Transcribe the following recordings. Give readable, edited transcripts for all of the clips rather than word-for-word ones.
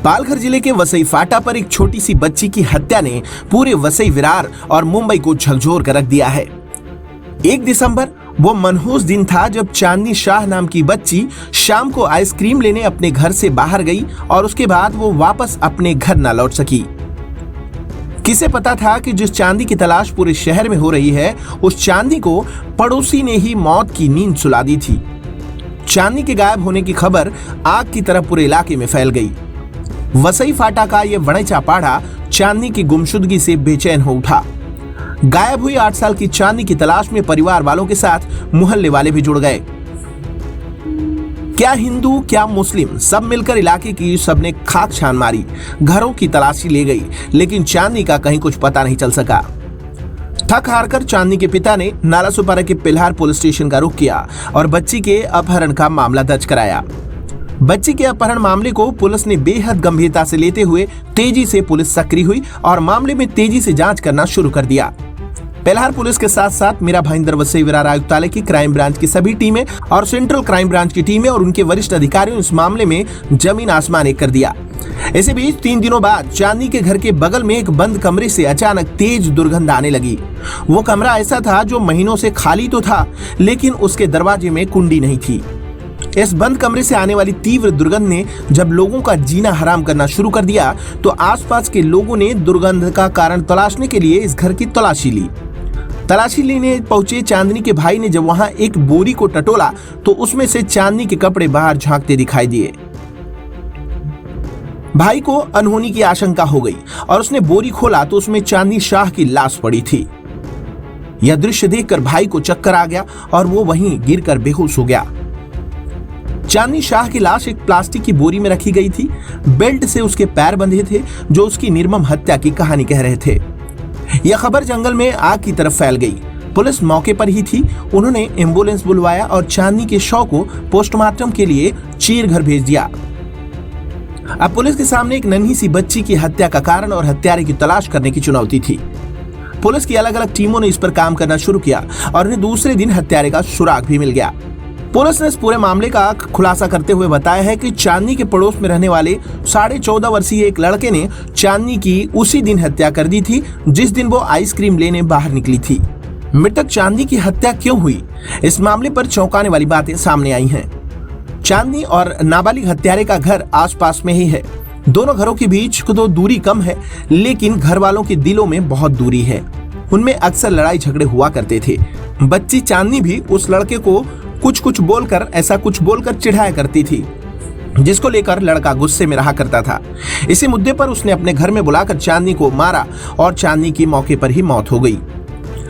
पालघर जिले के वसई फाटा पर एक छोटी सी बच्ची की हत्या ने पूरे वसई विरार और मुंबई को झकझोर कर रख दिया है। 1 दिसंबर वो मनहूस दिन था जब चांदनी शाह नाम की बच्ची शाम को आइसक्रीम लेने अपने घर से बाहर गई और उसके बाद वो वापस अपने घर न लौट सकी। किसे पता था कि जिस चांदी की तलाश पूरे शहर में हो रही है, उस चांदी को पड़ोसी ने ही मौत की नींद सुला दी थी। चांदी के गायब होने की खबर आग की तरह पूरे इलाके में फैल गई। वसई फाटा का यह वणैचा पाड़ा चांदनी की गुमशुदगी से बेचैन हो उठा। गायब हुई 8 साल की चांदनी की तलाश में परिवार वालों के साथ मोहल्ले वाले भी जुड़ गए। क्या हिंदू क्या मुस्लिम, सब मिलकर इलाके की सबने खाक छान मारी, घरों की तलाशी ले गई, लेकिन चांदनी का कहीं कुछ पता नहीं चल सका। थक हारकर चांदनी के पिता ने नालासोपारा के पिल्हार पुलिस स्टेशन का रुख किया और बच्ची के अपहरण का मामला दर्ज कराया। बच्ची के अपहरण मामले को पुलिस ने बेहद गंभीरता से लेते हुए तेजी से पुलिस सक्रिय हुई और मामले में तेजी से जांच करना शुरू कर दिया। पिल्हार पुलिस के साथ साथ मीरा भाईंदर वसई विरार आयुक्तालय की क्राइम ब्रांच की सभी टीमें और सेंट्रल क्राइम ब्रांच की टीमें और उनके वरिष्ठ अधिकारियों ने इस मामले में जमीन आसमान एक कर दिया। इसी बीच 3 दिनों बाद चांदनी के घर के बगल में एक बंद कमरे से अचानक तेज दुर्गंध आने लगी। वो कमरा ऐसा था जो महीनों से खाली तो था, लेकिन उसके दरवाजे में कुंडी नहीं थी। इस बंद कमरे से आने वाली तीव्र दुर्गंध ने जब लोगों का जीना हराम करना शुरू कर दिया, तो आसपास के लोगों ने दुर्गंध का कारण तलाशने के लिए इस घर की तलाशी ली। तलाशी लेने पहुंचे चांदनी के भाई ने जब वहां एक बोरी को टटोला तो उसमें से चांदनी के कपड़े बाहर झांकते दिखाई दिए। भाई को अनहोनी की आशंका हो गई और उसने बोरी खोला तो उसमें चांदनी शाह की लाश पड़ी थी। यह दृश्य देखकर भाई को चक्कर आ गया और वो वहीं गिरकर बेहोश हो गया। चांदनी शाह की लाश एक प्लास्टिक की बोरी में रखी गई थी। बेल्ट से उसके पैर बंधे थे जो उसकी निर्मम हत्या की कहानी कह रहे थे। यह खबर जंगल में आग की तरफ फैल गई। पुलिस मौके पर ही थी। उन्होंने एम्बुलेंस बुलवाया और चांदनी के शव को पोस्टमार्टम के लिए चीरघर भेज दिया। अब पुलिस के सामने एक नन्ही सी बच्ची की हत्या का कारण और हत्यारे की तलाश करने की चुनौती थी। पुलिस की अलग अलग टीमों ने इस पर काम करना शुरू किया और उन्हें दूसरे दिन हत्यारे का सुराग भी मिल गया। पुलिस ने इस पूरे मामले का खुलासा करते हुए बताया है कि चांदनी के पड़ोस में रहने वाले 14.5 वर्षीय एक लड़के ने चांदनी की उसी दिन हत्या कर दी थी जिस दिन वो आइसक्रीम लेने बाहर निकली थी। मृतक चांदनी की हत्या क्यों हुई, इस मामले पर चौंकाने वाली बातें सामने आई हैं। चांदनी और नाबालिग हत्यारे का घर आसपास में ही है। दोनों घरों के बीच तो दूरी कम है, लेकिन घर वालों के दिलों में बहुत दूरी है। उनमें अक्सर लड़ाई झगड़े हुआ करते थे। बच्ची चांदनी भी उस लड़के को कुछ बोलकर चिढ़ाया करती थी, जिसको लेकर लड़का गुस्से में रहा करता था। इसी मुद्दे पर उसने अपने घर में बुलाकर चांदनी को मारा और चांदनी की मौके पर ही मौत हो गई।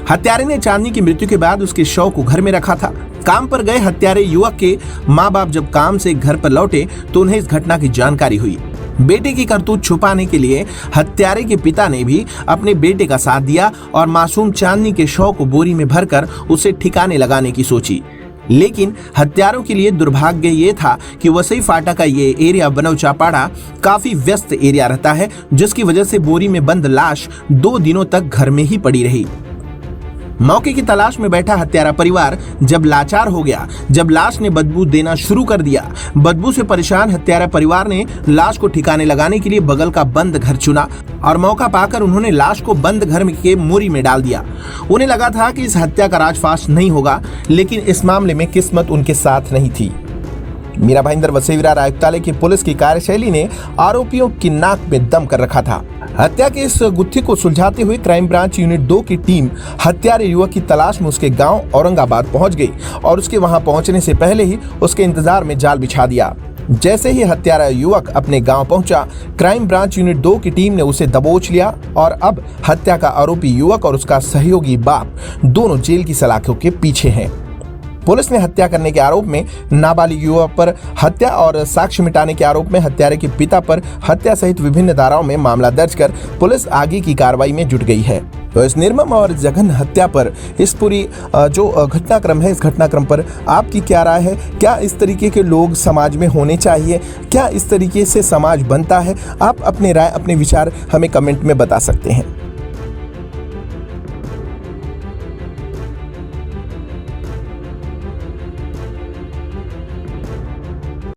हत्यारे ने चांदनी की मृत्यु के बाद उसके शव को घर में रखा था। काम पर गए हत्यारे युवक के माँ बाप जब काम से घर पर लौटे तो उन्हें इस घटना की जानकारी हुई। बेटे की करतूत छुपाने के लिए हत्यारे के पिता ने भी अपने बेटे का साथ दिया और मासूम चांदनी के शव को बोरी में भरकर उसे ठिकाने लगाने की सोची। लेकिन हत्यारों के लिए दुर्भाग्य ये था कि वसई फाटा का ये एरिया वणैचा पाड़ा काफी व्यस्त एरिया रहता है, जिसकी वजह से बोरी में बंद लाश 2 दिनों तक घर में ही पड़ी रही। मौके की तलाश में बैठा हत्यारा परिवार जब लाचार हो गया, जब लाश ने बदबू देना शुरू कर दिया, बदबू से परेशान हत्यारा परिवार ने लाश को ठिकाने लगाने के लिए बगल का बंद घर चुना और मौका पाकर उन्होंने लाश को बंद घर के मोरी में डाल दिया। उन्हें लगा था कि इस हत्या का राजफाश नहीं होगा, लेकिन इस मामले में किस्मत उनके साथ नहीं थी। मीरा भाईंदर वसई विरार आयुक्तालय की पुलिस की कार्यशैली ने आरोपियों की नाक में दम कर रखा था। हत्या के इस गुत्थी को सुलझाते हुए क्राइम ब्रांच यूनिट 2 की टीम हत्यारे युवक की तलाश में उसके गांव औरंगाबाद पहुंच गई और उसके वहां पहुंचने से पहले ही उसके इंतजार में जाल बिछा दिया। जैसे ही हत्यारा युवक अपने गांव पहुंचा, क्राइम ब्रांच यूनिट 2 की टीम ने उसे दबोच लिया और अब हत्या का आरोपी युवक और उसका सहयोगी बाप दोनों जेल की सलाखों के पीछे हैं। पुलिस ने हत्या करने के आरोप में नाबालिग युवक पर हत्या और साक्ष्य मिटाने के आरोप में हत्यारे के पिता पर हत्या सहित विभिन्न धाराओं में मामला दर्ज कर पुलिस आगे की कार्रवाई में जुट गई है। तो इस निर्मम और जघन्य हत्या पर इस पूरी जो घटनाक्रम है, इस घटनाक्रम पर आपकी क्या राय है? क्या इस तरीके के लोग समाज में होने चाहिए? क्या इस तरीके से समाज बनता है? आप अपने राय, अपने विचार हमें कमेंट में बता सकते हैं।